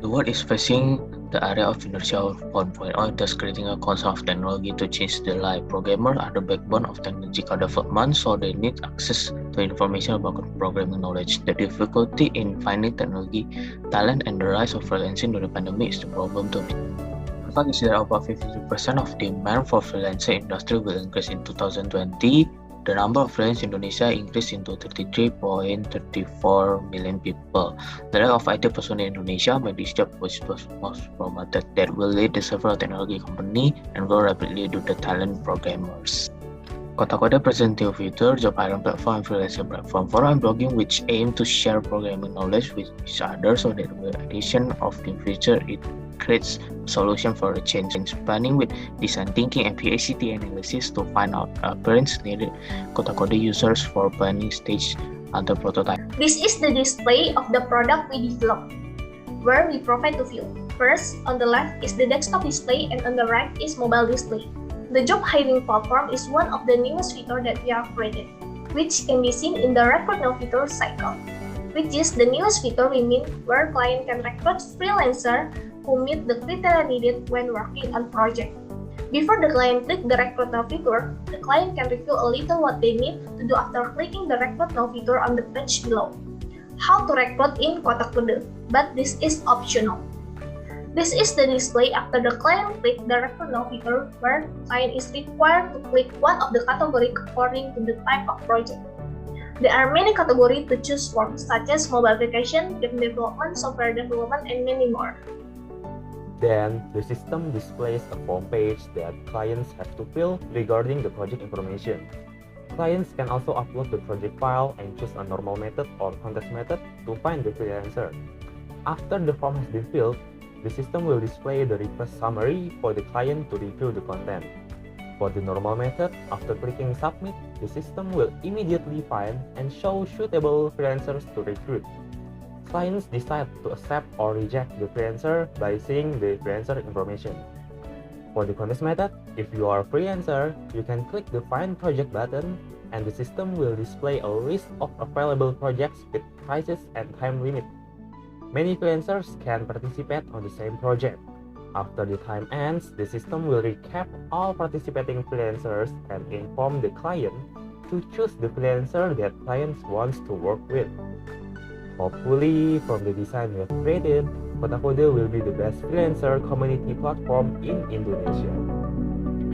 The world is facing the area of inertia of 1.0, thus creating a concept of technology to change the life. Programmers are the backbone of technological development, so they need access to information about programming knowledge. The difficulty in finding technology talent and the rise of freelancing during the pandemic is the problem to be. The fact is that about 53% of demand for freelancer industry will increase in 2020. The number of freelancers in Indonesia increased into 33.34 million people. The lack of IT personnel in Indonesia made this job most promoted that will lead to several technology companies and grow rapidly due to talent programmers. Kotakode presents new feature, job hiring platform and freelancer platform for blogging which aim to share programming knowledge with each other so that with addition of new feature it creates solution for the change planning with design thinking and PACT analysis to find out appearance needed Kotakode users for planning stage under prototype. This is the display of the product we developed, where we provide two views. First, on the left is the desktop display and on the right is mobile display. The job hiring platform is one of the newest features that we have created, which can be seen in the recruit now feature cycle, which is the newest feature we mean where client can recruit freelancer who meet the criteria needed when working on project. Before the client click the recruit now feature, the client can review a little what they need to do after clicking the recruit now feature on the page below. How to recruit in Kotakode, but this is optional. This is the display after the client click the recruit now feature where client is required to click one of the category according to the type of project. There are many categories to choose from, such as mobile application, game development, software development, and many more. Then, the system displays a form page that clients have to fill regarding the project information. Clients can also upload the project file and choose a normal method or contest method to find the freelancer. After the form has been filled, the system will display the request summary for the client to review the content. For the normal method, after clicking submit, the system will immediately find and show suitable freelancers to recruit. Clients decide to accept or reject the freelancer by seeing the freelancer information. For the contest method, if you are a freelancer, you can click the Find Project button and the system will display a list of available projects with prices and time limit. Many freelancers can participate on the same project. After the time ends, the system will recap all participating freelancers and inform the client to choose the freelancer that client wants to work with. Hopefully, from the design we have created, Kotakode will be the best freelancer community platform in Indonesia.